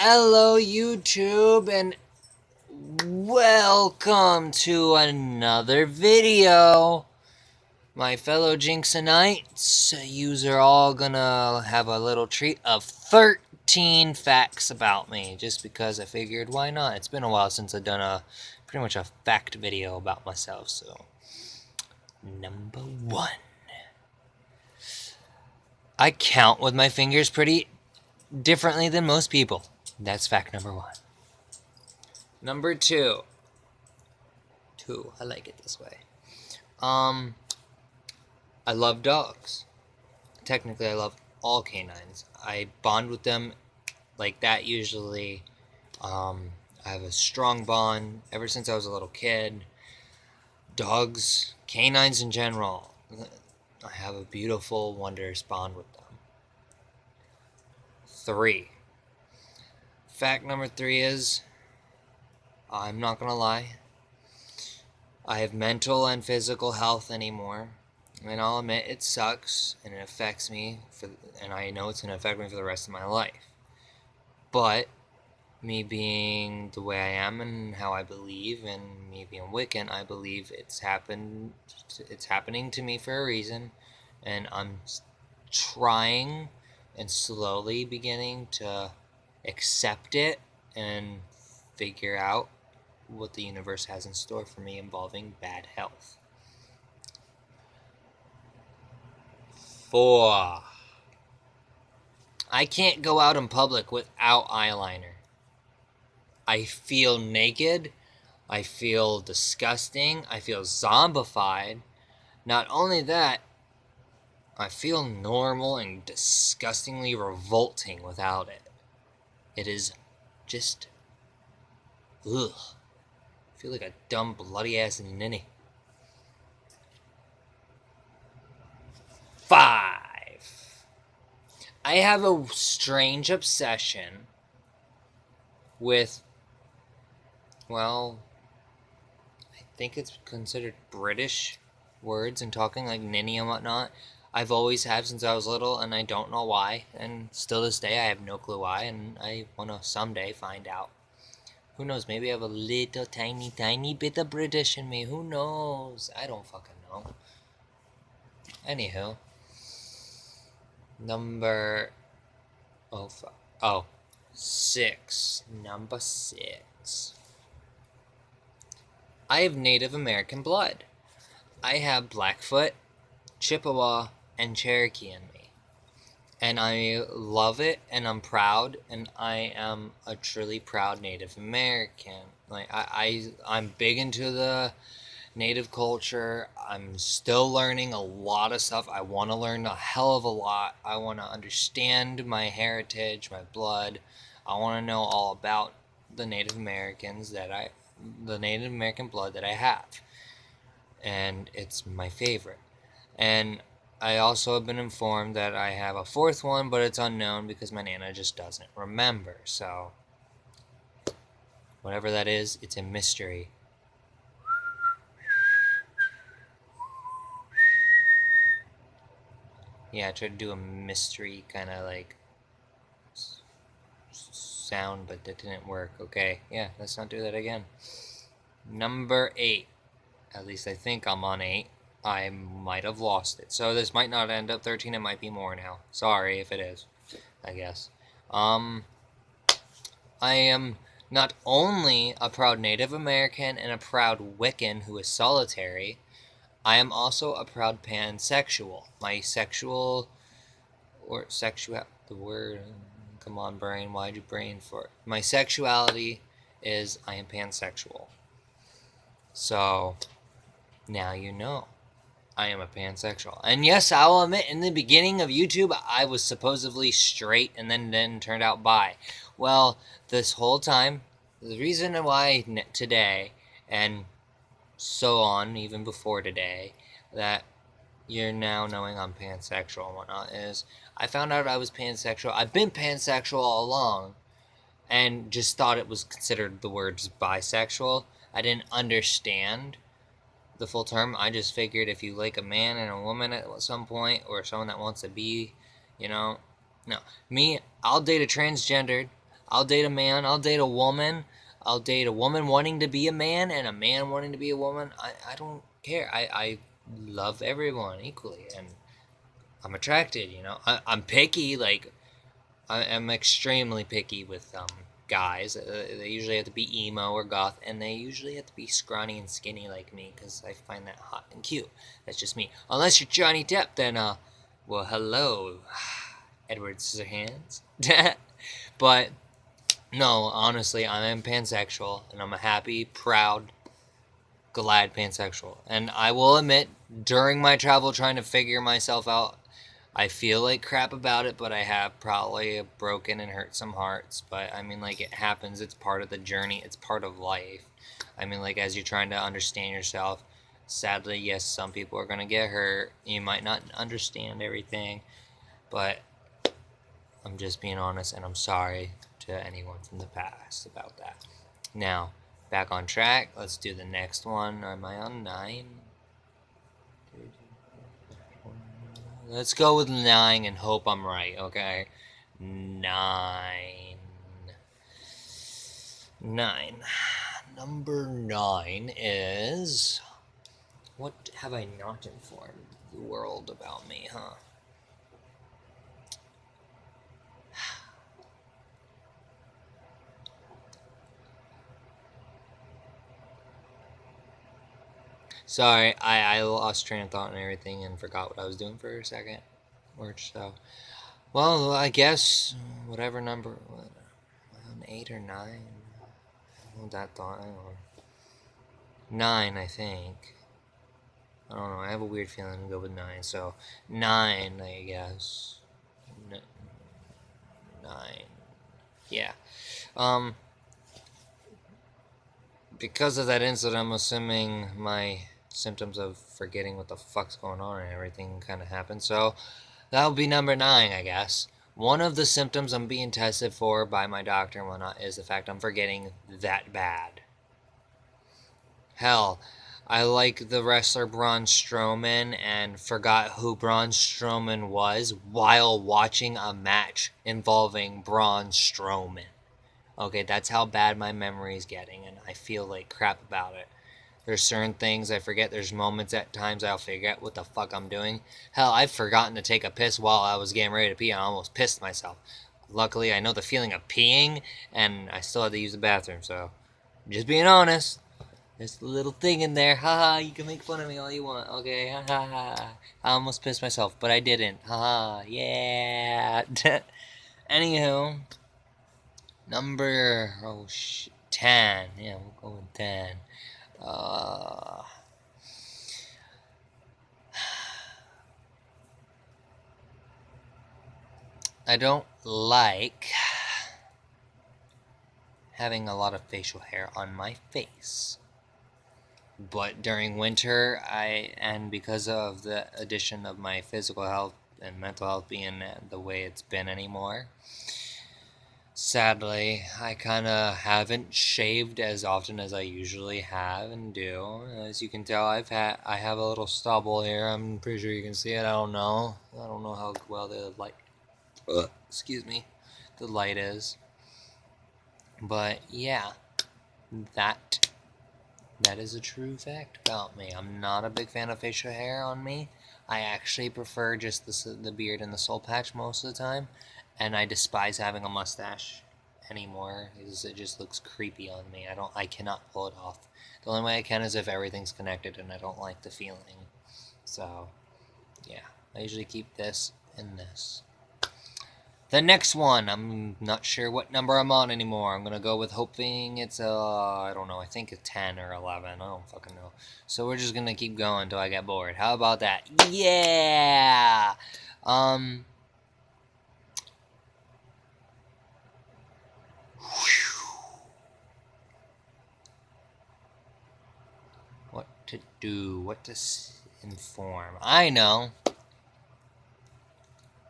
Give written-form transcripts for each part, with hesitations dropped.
Hello YouTube and welcome to another video. My fellow Jinxonites, yous are all gonna have a little treat of 13 facts about me, just because I figured why not. It's been a while since I've done pretty much a fact video about myself, so. Number 1. I count with my fingers pretty differently than most people. That's fact number 1. Number 2. I like it this way. I love dogs. Technically, I love all canines. I bond with them like that usually. I have a strong bond ever since I was a little kid. Dogs, canines in general, I have a beautiful, wondrous bond with them. 3. Fact number 3 is, I'm not gonna lie, I have mental and physical health anymore. And I'll admit it sucks and it affects me, and I know it's going to affect me for the rest of my life. But me being the way I am and how I believe, and me being Wiccan, I believe it's happening to me for a reason, and I'm trying and slowly beginning to accept it and figure out what the universe has in store for me involving bad health. 4. I can't go out in public without eyeliner. I feel naked. I feel disgusting. I feel zombified. Not only that, I feel normal and disgustingly revolting without it. It is just, ugh. I feel like a dumb, bloody-ass ninny. 5. I have a strange obsession with, well, I think it's considered British words and talking, like ninny and whatnot. I've always have since I was little, and I don't know why, and still this day I have no clue why, and I want to someday find out. Who knows, maybe I have a little tiny bit of British in me, who knows? I don't fucking know. Anywho. Number 6. Number 6. I have Native American blood. I have Blackfoot, Chippewa, and Cherokee in me. And I love it, and I'm proud, and I am a truly proud Native American. Like I'm big into the Native culture. I'm still learning a lot of stuff. I want to learn a hell of a lot. I want to understand my heritage, my blood. I want to know all about the Native Americans the Native American blood that I have. And it's my favorite. And I also have been informed that I have a 4th one, but it's unknown because my Nana just doesn't remember. So, whatever that is, it's a mystery. Yeah, I tried to do a mystery kind of like sound, but that didn't work. Okay, yeah, let's not do that again. Number 8. At least I think I'm on 8. I might have lost it. So this might not end up 13, it might be more now. Sorry if it is, I guess. I am not only a proud Native American and a proud Wiccan who is solitary, I am also a proud pansexual. My sexual, or sexual, the word, come on brain, why'd you brain for it? My sexuality is I am pansexual. So, now you know. I am a pansexual. And yes, I will admit, in the beginning of YouTube, I was supposedly straight and then turned out bi. Well, this whole time, the reason why today, and so on, even before today, that you're now knowing I'm pansexual and whatnot, is I found out I was pansexual. I've been pansexual all along, and just thought it was considered the words bisexual. I didn't understand the full term. I just figured if you like a man and a woman at some point, or someone that wants to be, no. Me, I'll date a transgendered, I'll date a man. I'll date a woman. I'll date a woman wanting to be a man and a man wanting to be a woman. I don't care. I love everyone equally, and I'm attracted. I'm picky. Like I'm extremely picky with guys. They usually have to be emo or goth, and they usually have to be scrawny and skinny like me because I find that hot and cute. That's just me. Unless you're Johnny Depp, then well, hello, Edward Scissorhands. But no, honestly, I am pansexual, and I'm a happy, proud, glad pansexual. And I will admit, during my travel trying to figure myself out, I feel like crap about it, but I have probably broken and hurt some hearts. But I mean, like, it happens. It's part of the journey. It's part of life. I mean, like, as you're trying to understand yourself, sadly, yes, some people are going to get hurt. You might not understand everything, but I'm just being honest, and I'm sorry to anyone from the past about that. Now, back on track. Let's do the next one. Am I on 9? Let's go with 9 and hope I'm right, okay? 9. 9. Number 9 is... What have I not informed the world about me, huh? Sorry, I lost train of thought and everything and forgot what I was doing for a second or so. Well, I guess whatever number, 8 or 9. Hold that thought. I don't know. 9, I think. I don't know. I have a weird feeling to go with 9. So 9, I guess. 9. Yeah. Because of that incident, I'm assuming my symptoms of forgetting what the fuck's going on and everything kind of happened. So that would be number 9, I guess. One of the symptoms I'm being tested for by my doctor and whatnot is the fact I'm forgetting that bad. Hell, I like the wrestler Braun Strowman and forgot who Braun Strowman was while watching a match involving Braun Strowman. Okay, that's how bad my memory is getting, and I feel like crap about it. There's certain things I forget. There's moments at times I'll forget what the fuck I'm doing. Hell, I've forgotten to take a piss while I was getting ready to pee, and I almost pissed myself. Luckily, I know the feeling of peeing, and I still had to use the bathroom, so just being honest. There's a little thing in there. Haha, you can make fun of me all you want, okay? Haha. I almost pissed myself, but I didn't. Haha, yeah. Anywho, number 10. Yeah, we'll go with 10. I don't like having a lot of facial hair on my face. But during winter, and because of the addition of my physical health and mental health being the way it's been anymore, sadly, I kind of haven't shaved as often as I usually have and do. As you can tell, I have a little stubble here. I'm pretty sure you can see it. I don't know how well the light. Excuse me, the light is. But yeah, that is a true fact about me. I'm not a big fan of facial hair on me. I actually prefer just the beard and the soul patch most of the time. And I despise having a mustache anymore because it just looks creepy on me. I cannot pull it off. The only way I can is if everything's connected, and I don't like the feeling. So, yeah. I usually keep this and this. The next one, I'm not sure what number I'm on anymore. I'm going to go with hoping it's I don't know, I think it's 10 or 11. I don't fucking know. So we're just going to keep going until I get bored. How about that? Yeah! What to do, what to inform. I know.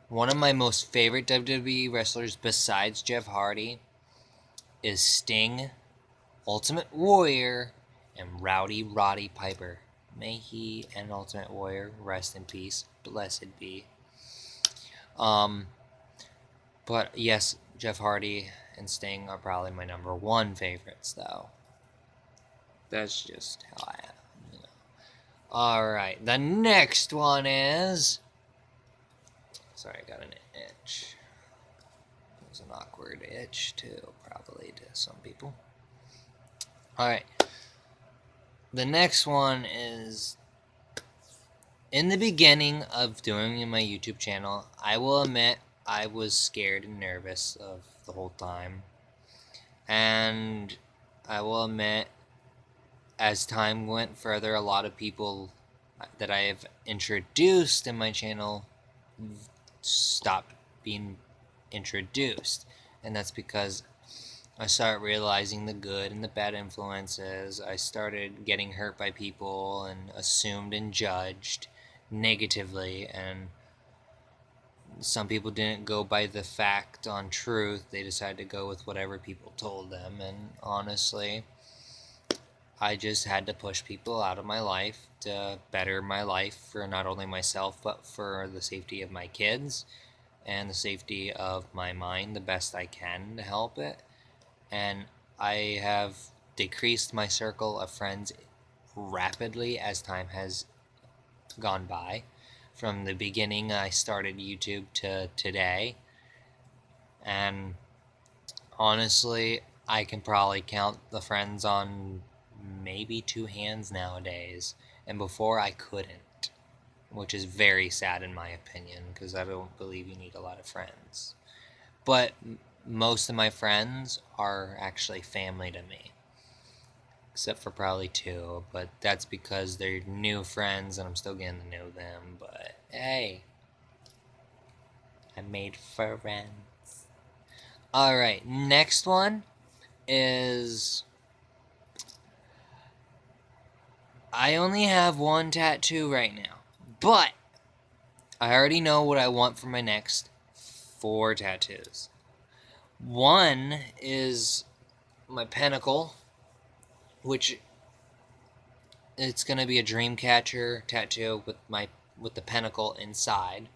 One of my most favorite WWE wrestlers besides Jeff Hardy is Sting, Ultimate Warrior, and Rowdy Roddy Piper. May he and Ultimate Warrior rest in peace. Blessed be. But yes, Jeff Hardy and Sting are probably my number 1 favorites, though. That's just how I am, you know. Alright, the next one is... Sorry, I got an itch. It was an awkward itch, too, probably, to some people. Alright. The next one is... In the beginning of doing my YouTube channel, I will admit I was scared and nervous of the whole time. And I will admit, as time went further, a lot of people that I have introduced in my channel stopped being introduced. And that's because I started realizing the good and the bad influences. I started getting hurt by people and assumed and judged negatively, and some people didn't go by the fact on truth. They decided to go with whatever people told them, and honestly, I just had to push people out of my life to better my life for not only myself, but for the safety of my kids and the safety of my mind the best I can to help it. And I have decreased my circle of friends rapidly as time has gone by. From the beginning I started YouTube to today. And honestly, I can probably count the friends on maybe 2 hands nowadays. And before I couldn't. Which is very sad in my opinion, because I don't believe you need a lot of friends. But most of my friends are actually family to me. Except for probably 2, but that's because they're new friends and I'm still getting to know them. But hey, I made friends. Alright, next one is... I only have 1 tattoo right now, but I already know what I want for my next 4 tattoos. One is my pentacle, which it's gonna be a dream catcher tattoo with the pentacle inside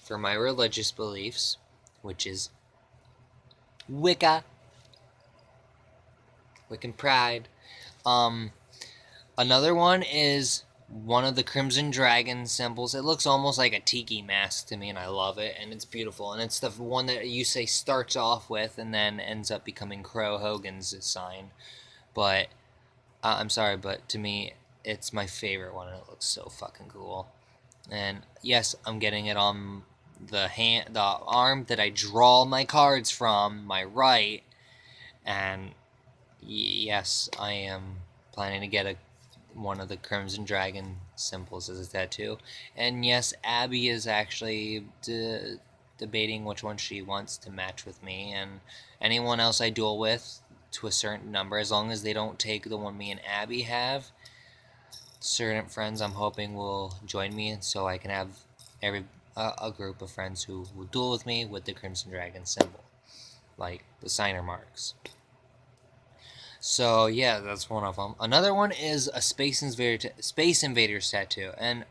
for my religious beliefs, which is Wiccan pride. Another one is one of the Crimson Dragon symbols. It looks almost like a tiki mask to me, and I love it, and it's beautiful. And it's the one that you say starts off with and then ends up becoming Crow Hogan's sign. But I'm sorry, but to me, it's my favorite one, and it looks so fucking cool. And yes, I'm getting it on the arm that I draw my cards from, my right. And yes, I am planning to get one of the Crimson Dragon symbols as a tattoo. And yes, Abby is actually debating which one she wants to match with me, and anyone else I duel with to a certain number, as long as they don't take the one me and Abby have. Certain friends I'm hoping will join me, so I can have a group of friends who will duel with me with the Crimson Dragon symbol, like the signer marks. So yeah, that's one of them. Another one is a Space Invaders tattoo, and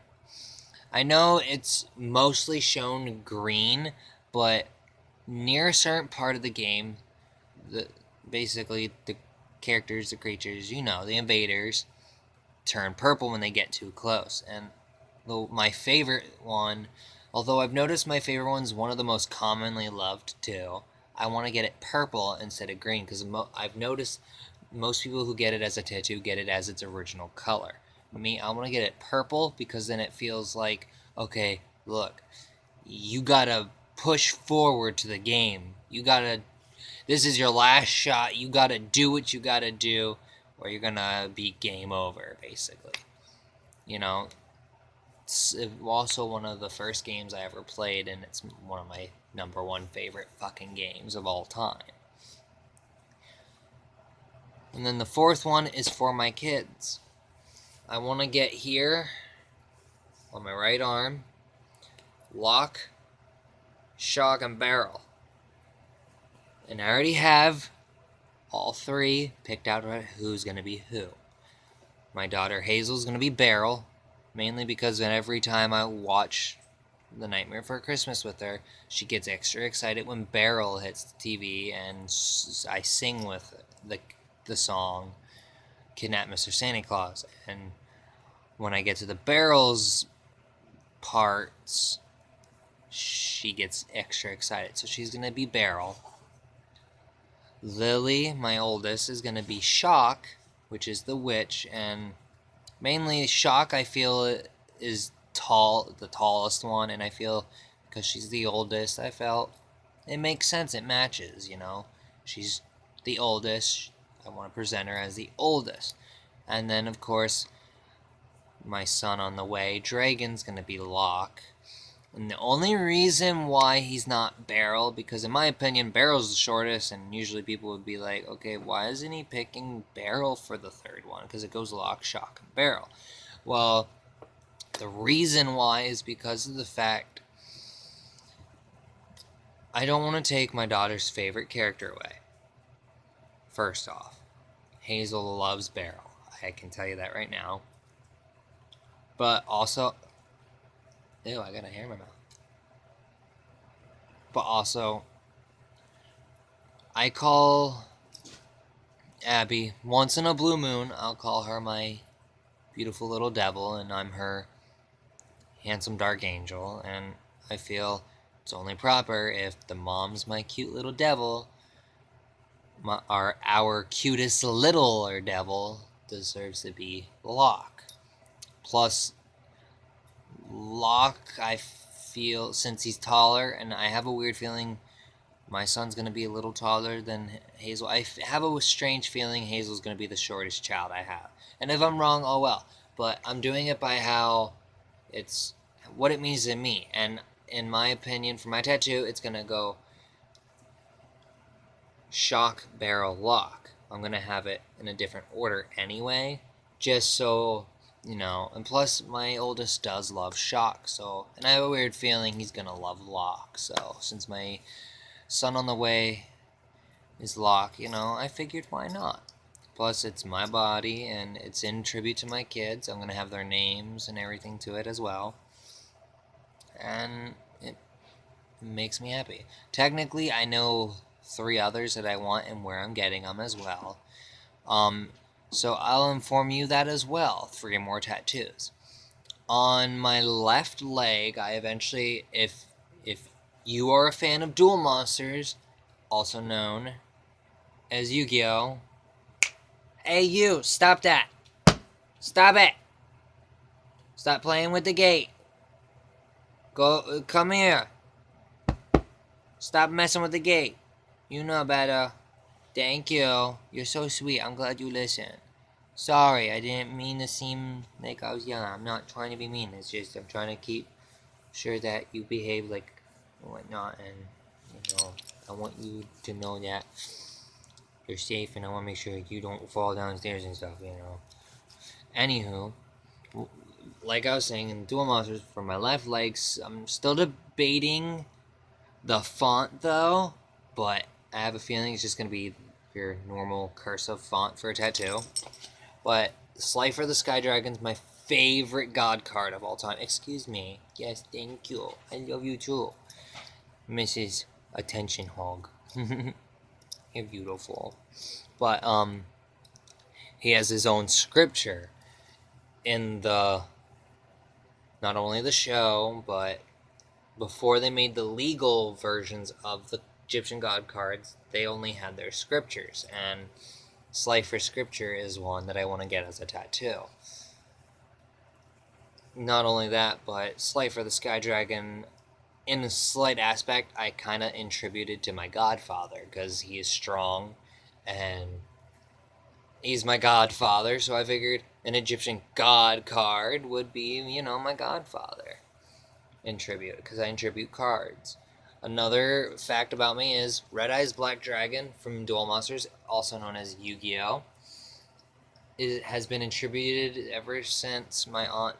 I know it's mostly shown green, but near a certain part of the game, basically the characters, the creatures, you know, the invaders, turn purple when they get too close. And my favorite one, although I've noticed my favorite one's one of the most commonly loved too, I want to get it purple instead of green, because I've noticed most people who get it as a tattoo get it as its original color. Me, I want to get it purple, because then it feels like, okay, look, you gotta push forward to the game. This is your last shot. You gotta do what you gotta do, or you're gonna be game over, basically. You know, it's also one of the first games I ever played, and it's one of my number 1 favorite fucking games of all time. And then the 4th one is for my kids. I want to get here on my right arm, lock, shock, and barrel. And I already have all 3 picked out who's going to be who. My daughter Hazel's going to be barrel, mainly because every time I watch The Nightmare Before Christmas with her, she gets extra excited when Beryl hits the TV, and I sing with the song "Kidnap Mr. Santa Claus." And when I get to the Beryl's parts, she gets extra excited. So she's gonna be Beryl. Lily, my oldest, is gonna be Shock, which is the witch, and mainly Shock I feel is the tallest one, and I feel because she's the oldest, I felt it makes sense. It matches, She's the oldest. I want to present her as the oldest. And then, of course, my son on the way, Dragon's going to be Locke. And the only reason why he's not Beryl, because in my opinion, Beryl's the shortest, and usually people would be like, okay, why isn't he picking Beryl for the third one? Because it goes Locke, Shock, and Beryl. Well, the reason why is because of the fact I don't want to take my daughter's favorite character away. First off, Hazel loves Beryl. I can tell you that right now. But also, ew, I got a hair in my mouth. But also, I call Abby, once in a blue moon, I'll call her my beautiful little devil, and I'm her handsome dark angel, and I feel it's only proper if the mom's my cute little devil, our cutest little devil deserves to be Locke. Plus, Locke, I feel, since he's taller, and I have a weird feeling my son's going to be a little taller than Hazel. I have a strange feeling Hazel's going to be the shortest child I have. And if I'm wrong, oh well. But I'm doing it by what it means to me. And in my opinion, for my tattoo, it's going to go Shock, Beryl, Locke. I'm going to have it in a different order anyway, just so, and plus my oldest does love Shock, and I have a weird feeling he's going to love Locke. So since my son on the way is Locke, I figured why not. Plus it's my body and it's in tribute to my kids. I'm going to have their names and everything to it as well. And it makes me happy. Technically, I know 3 others that I want and where I'm getting them as well. So I'll inform you that as well. 3 more tattoos. On my left leg, I eventually, if you are a fan of Duel Monsters, also known as Yu-Gi-Oh! Hey you, stop that! Stop it! Stop playing with the gate! Come here! Stop messing with the gate! You know better. Thank you. You're so sweet. I'm glad you listened. Sorry, I didn't mean to seem like I was young. I'm not trying to be mean. It's just I'm trying to keep sure that you behave like whatnot, and I want you to know that you're safe, and I want to make sure you don't fall downstairs and stuff. Anywho, like I was saying, in Duel Monsters, for my left legs, I'm still debating the font though, but I have a feeling it's just gonna be your normal cursive font for a tattoo. But Slifer the Sky Dragon's my favorite god card of all time. Excuse me. Yes, thank you. I love you too, Mrs. Attention Hog. You're beautiful. But he has his own scripture in not only the show, but before they made the legal versions of the Egyptian god cards, they only had their scriptures, and Slifer's scripture is one that I want to get as a tattoo. Not only that, but Slifer the Sky Dragon, in a slight aspect, I kind of attributed to my godfather, because he is strong, and he's my godfather, so I figured an Egyptian god card would be, my godfather in tribute, because I attribute cards. Another fact about me is Red Eyes Black Dragon from Duel Monsters, also known as Yu-Gi-Oh! It has been attributed ever since my aunt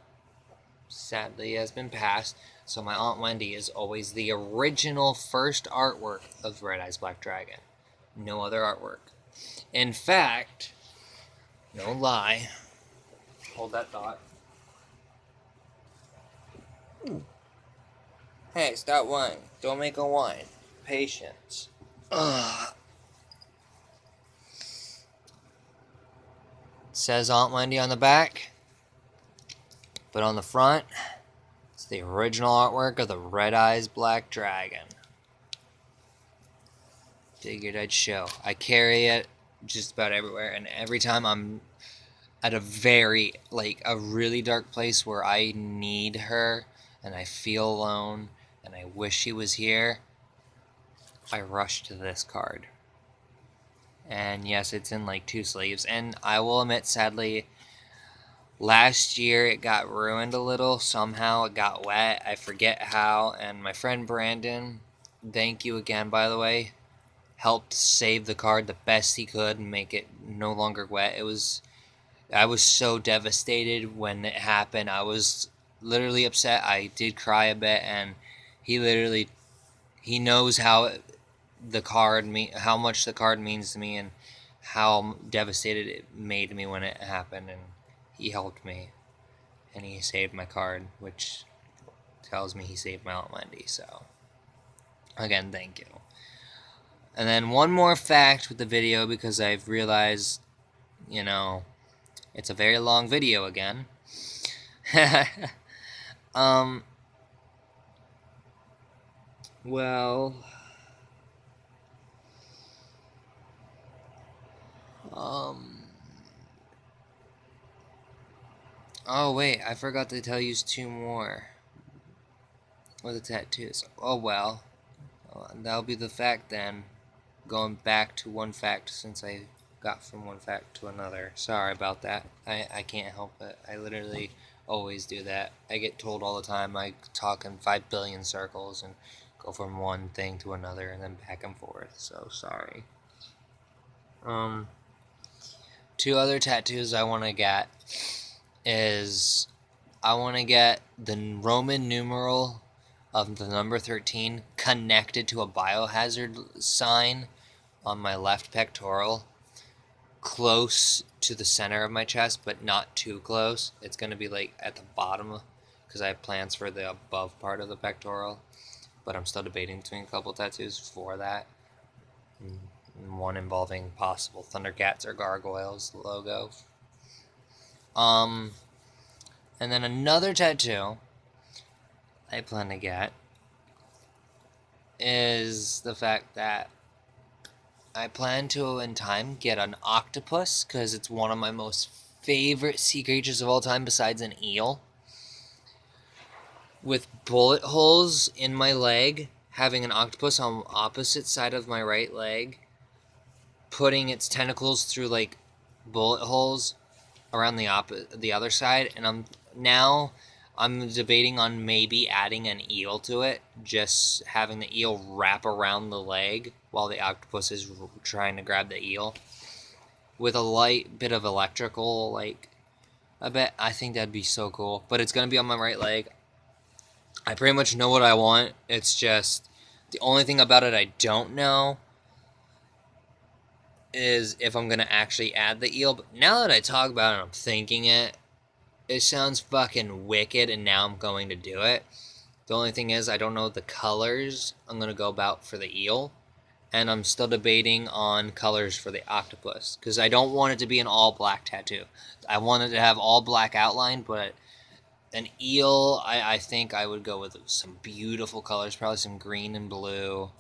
sadly has been passed. So my Aunt Wendy is always the original first artwork of Red Eyes Black Dragon. No other artwork. In fact, no lie. Hold that thought. Hey, stop whining. Don't make a whine. Patience. Ugh. Says Aunt Wendy on the back, but on the front, it's the original artwork of the Red Eyes Black Dragon. Figured I'd show. I carry it just about everywhere, and every time I'm at a really dark place where I need her, and I feel alone, and I wish she was here, I rush to this card. And yes, it's in like 2 sleeves, and I will admit, sadly, last year it got ruined a little. Somehow it got wet. I forget how, and my friend Brandon, thank you again, by the way, helped save the card the best he could and make it no longer wet. I was so devastated when it happened. I was literally upset. I did cry a bit, and he knows how much the card means to me and how devastated it made me when it happened, and he helped me and he saved my card, which tells me he saved my Aunt Wendy. So again, thank you. And then one more fact with the video, because I've realized, it's a very long video again. Well, oh wait, I forgot to tell you 2 more with the tattoos. Oh well, that'll be the fact then. Going back to one fact, since I got from one fact to another. Sorry about that. I can't help it. I literally always do that. I get told all the time I talk in 5 billion circles and go from one thing to another and then back and forth. So sorry. 2 other tattoos I want to get is I want to get the Roman numeral of the number 13 connected to a biohazard sign on my left pectoral, close to the center of my chest, but not too close. It's going to be like at the bottom, because I have plans for the above part of the pectoral, but I'm still debating between a couple tattoos for that. One involving possible Thundercats or Gargoyles logo. And then another tattoo I plan to get is the fact that I plan to, in time, get an octopus, because it's one of my most favorite sea creatures of all time besides an eel. With bullet holes in my leg, having an octopus on the opposite side of my right leg, putting its tentacles through like bullet holes around the other side, and I'm debating on maybe adding an eel to it, just having the eel wrap around the leg while the octopus is trying to grab the eel, with a light bit of electrical, I think that'd be so cool. But it's gonna be on my right leg. I pretty much know what I want. It's just the only thing about it I don't know is if I'm gonna actually add the eel. But now that I talk about it and I'm thinking it sounds fucking wicked, and now I'm going to do it. The only thing is I don't know the colors I'm gonna go about for the eel, and I'm still debating on colors for the octopus, because I don't want it to be an all black tattoo. I want it to have all black outline, but an eel, I think I would go with some beautiful colors, probably some green and blue,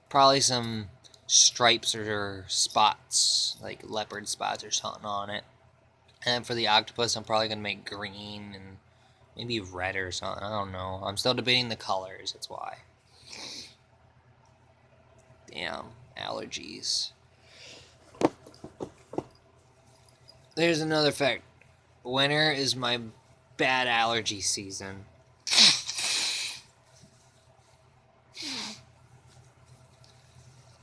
probably some stripes or spots, like leopard spots or something on it. And for the octopus, I'm probably going to make green and maybe red or something. I don't know. I'm still debating the colors, that's why. Damn, allergies. There's another fact. Winter is my bad allergy season.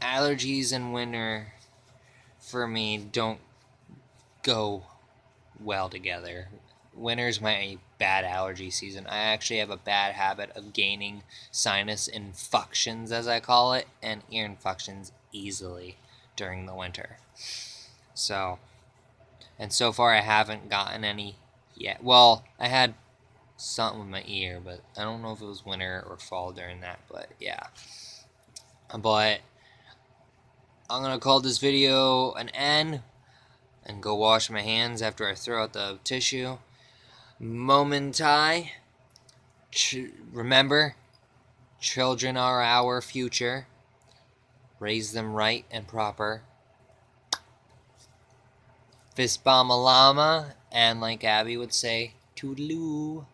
Allergies in winter, for me, don't go well together. Winter's my bad allergy season. I actually have a bad habit of gaining sinus infections, as I call it, and ear infections easily during the winter. So far I haven't gotten any yet. Well, I had something with my ear, but I don't know if it was winter or fall during that, but yeah. But I'm gonna call this video an N and go wash my hands after I throw out the tissue. Momentai. Remember, children are our future. Raise them right and proper. Fist bomb a llama, and like Abby would say, toodaloo.